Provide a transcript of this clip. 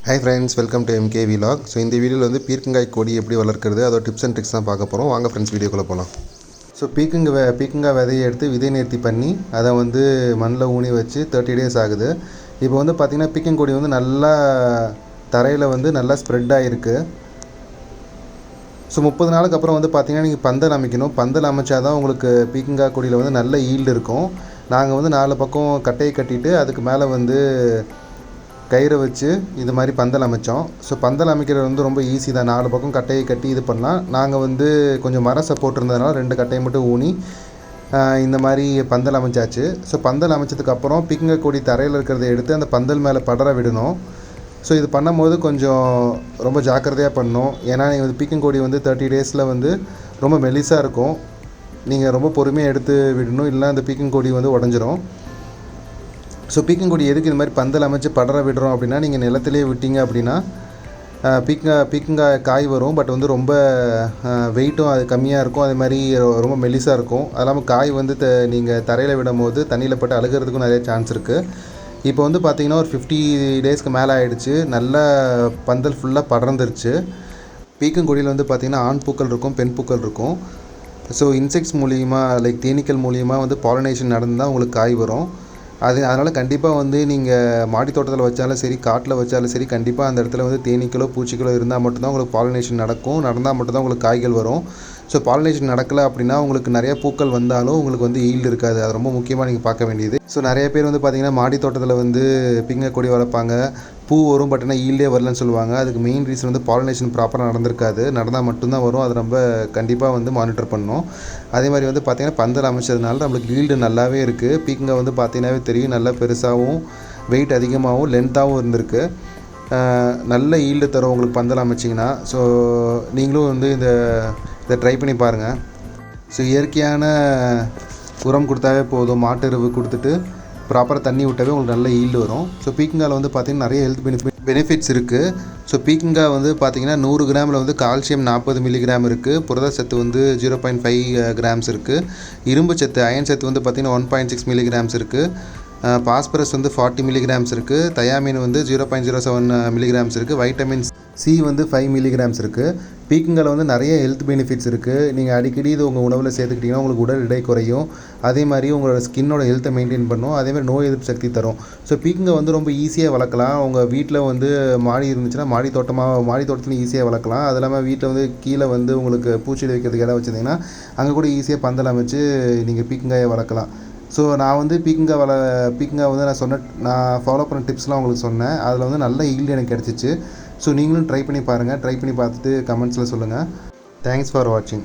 Hi friends, welcome to MK Vlog. So இந்த வீடியோவில் வந்து பீர்க்கங்காய் கொடி எப்படி வளர்க்குறது அதோட டிப்ஸ் அண்ட் ட்ரிக்ஸ் தான் பார்க்க போகிறோம். வாங்க ஃப்ரெண்ட்ஸ் வீடியோக்குள்ளே போகலாம். ஸோ பீர்க்கங்காய் விதையை எடுத்து விதை நேர்த்தி பண்ணி அதை வந்து மண்ணில் ஊனி வச்சு 30 days ஆகுது. இப்போ வந்து பார்த்திங்கன்னா பீர்க்கங்கொடி வந்து நல்லா தரையில் வந்து நல்லா ஸ்ப்ரெட் ஆகிருக்கு. ஸோ 30 நாளுக்கு அப்புறம் வந்து பார்த்திங்கன்னா நீங்கள் பந்தல் அமைக்கணும். பந்தல் அமைச்சா தான் உங்களுக்கு பீர்க்கங்காய் கொடியில் வந்து நல்ல ஈல்டு இருக்கும். நாங்கள் வந்து 4 பக்கம் கட்டையை கட்டிட்டு அதுக்கு மேலே வந்து கயிறை வச்சு இது மாதிரி பந்தல் அமைச்சோம். ஸோ பந்தல் அமைக்கிறது வந்து ரொம்ப ஈஸி தான். 4 பக்கம் கட்டையை கட்டி இது பண்ணலாம். நாங்கள் வந்து கொஞ்சம் மர சப்போர்ட் இருந்ததுனால 2 கட்டையை மட்டும் ஊனி இந்த மாதிரி பந்தல் அமைச்சாச்சு. ஸோ பந்தல் அமைச்சதுக்கப்புறம் பீர்க்கங்காய் கொடி தரையில் இருக்கிறத எடுத்து அந்த பந்தல் மேலே படர விடணும். ஸோ இது பண்ணும்போது கொஞ்சம் ரொம்ப ஜாக்கிரதையாக பண்ணணும். ஏன்னா நீங்கள் வந்து பீர்க்கங்கொடி வந்து 30 days வந்து ரொம்ப மெலிசாக இருக்கும். நீங்கள் ரொம்ப பொறுமையாக எடுத்து விடணும், இல்லை அந்த பீர்க்கங்கொடி வந்து உடஞ்சிரும். ஸோ பீர்க்கங்கொடி எதுக்கு இது மாதிரி பந்தல் அமைச்சு படர விடுறோம் அப்படின்னா, நீங்கள் நிலத்திலே விட்டீங்க அப்படின்னா பீர்க்கங்காய் காய் வரும். பட் வந்து ரொம்ப வெயிட்டும் அது கம்மியாக இருக்கும். அதே மாதிரி ரொம்ப மெலிசாக இருக்கும். அது இல்லாமல் காய் வந்து நீங்கள் தரையில் விடும் போது தண்ணியில் பட்டு அழுகிறதுக்கும் நிறைய சான்ஸ் இருக்குது. இப்போ வந்து பார்த்திங்கன்னா ஒரு 50 daysக்கு மேலே ஆகிடுச்சு. நல்லா பந்தல் ஃபுல்லாக படர்ந்துருச்சு. பீர்க்கங்கொடியில் வந்து பார்த்திங்கன்னா ஆண் பூக்கள் இருக்கும், பெண் பூக்கள் இருக்கும். ஸோ இன்செக்ட்ஸ் மூலியமாக லைக் தேனீக்கள் மூலியமாக வந்து பாலினேஷன் நடந்தால் உங்களுக்கு காய் வரும். அதனால் கண்டிப்பாக வந்து நீங்கள் மாடி தோட்டத்தில் வச்சாலும் சரி, காட்டில் வச்சாலும் சரி, கண்டிப்பாக அந்த இடத்துல வந்து தேனீக்களோ பூச்சிகளோ இருந்தால் மட்டும்தான் உங்களுக்கு பாலினேஷன் நடந்தால் மட்டும்தான் உங்களுக்கு காய்கள் வரும். ஸோ பாலினேஷன் நடக்கலை அப்படின்னா உங்களுக்கு நிறைய பூக்கள் வந்தாலும் உங்களுக்கு வந்து ஈல்டு இருக்காது. அது ரொம்ப முக்கியமாக நீங்கள் பார்க்க வேண்டியது. ஸோ நிறைய பேர் வந்து பார்த்திங்கன்னா மாடி தோட்டத்தில் வந்து பீர்க்கங்காய் கொடி வளர்ப்பாங்க, பூ வரும், பட் ஆனால் ஈல்டே வரலன்னு சொல்லுவாங்க. அதுக்கு மெயின் ரீசன் வந்து பாலினேஷன் ப்ராப்பராக நடந்திருக்காது. நடந்தால் மட்டும்தான் வரும். அது ரொம்ப கண்டிப்பாக வந்து மானிட்டர் பண்ணணும். அதே மாதிரி வந்து பார்த்திங்கன்னா பந்தல் அமைச்சதுனால நம்மளுக்கு ஈல்டு நல்லாவே இருக்குது. பீர்க்கங்காய் வந்து பார்த்திங்கனாவே தெரியும், நல்லா பெருசாகவும் வெயிட் அதிகமாகவும் லென்த்தாகவும் இருந்திருக்கு. நல்ல ஈல்டு தரும் உங்களுக்கு பந்தல் அமைச்சிங்கன்னா. ஸோ நீங்களும் வந்து இதை ட்ரை பண்ணி பாருங்கள். ஸோ இயற்கையான உரம் கொடுத்தாவே போதும். மாட்டு எருவு கொடுத்துட்டு ப்ராப்பராக தண்ணி விட்டாவே உங்களுக்கு நல்ல ஈல்டு வரும். ஸோ பீர்க்கங்காயில் வந்து பார்த்திங்கன்னா நிறைய ஹெல்த் பெனிஃபிட்ஸ் இருக்குது. ஸோ பீர்க்கங்காய் வந்து பார்த்திங்கன்னா 100 கிராமில் வந்து கால்சியம் 40 மில்லிகிராம் இருக்குது. புரதச்சத்து வந்து 0.5 grams இருக்குது. இரும்பு சத்து அயன் சத்து வந்து பார்த்திங்கன்னா 1.6 மில்லிகிராம்ஸ் இருக்குது. பாஸ்பரஸ் வந்து 40 மில்லிகிராம்ஸ் இருக்குது. தயாமின் வந்து 0.07 மில்லிகிராம்ஸ் இருக்குது. வைட்டமின் சி வந்து 5 மில்லிகிராம்ஸ் இருக்குது. பீர்க்கங்காயில் வந்து நிறைய ஹெல்த் பெனிஃபிட்ஸ் இருக்குது. நீங்கள் அடிக்கடி இது உங்கள் உணவில் சேர்த்துக்கிட்டிங்கன்னா உங்களுக்கு உடல் எடை குறையும். அதே மாதிரி உங்களோட ஸ்கின்னோட ஹெல்த்தை மெயின்டைன் பண்ணும். அதேமாதிரி நோய் எதிர்ப்பு சக்தி தரும். ஸோ பீர்க்கங்காய் வந்து ரொம்ப ஈஸியாக வளர்க்கலாம். உங்கள் வீட்டில் வந்து மாடி இருந்துச்சுன்னா மாடி தோட்டத்துலையும் ஈஸியாக வளர்க்கலாம். அது இல்லாமல் வீட்டில் வந்து கீழே வந்து உங்களுக்கு பூச்செடி வைக்கிறதுக்கு இடம் வச்சுருந்தீங்கன்னா அங்கே கூட ஈஸியாக பந்தல் அமைச்சு நீங்கள் பீர்க்கங்காயை வளர்க்கலாம். ஸோ நான் வந்து பீர்க்கங்காய் வந்து நான் ஃபாலோ பண்ண டிப்ஸ்லாம் உங்களுக்கு சொன்னேன். அதில் வந்து நல்ல ஈல்டு எனக்கு கிடச்சிச்சு. ஸோ நீங்களும் ட்ரை பண்ணி பாருங்கள். ட்ரை பண்ணி பார்த்துட்டு கமெண்ட்ஸில் சொல்லுங்கள். தேங்க்ஸ் ஃபார் வாட்சிங்.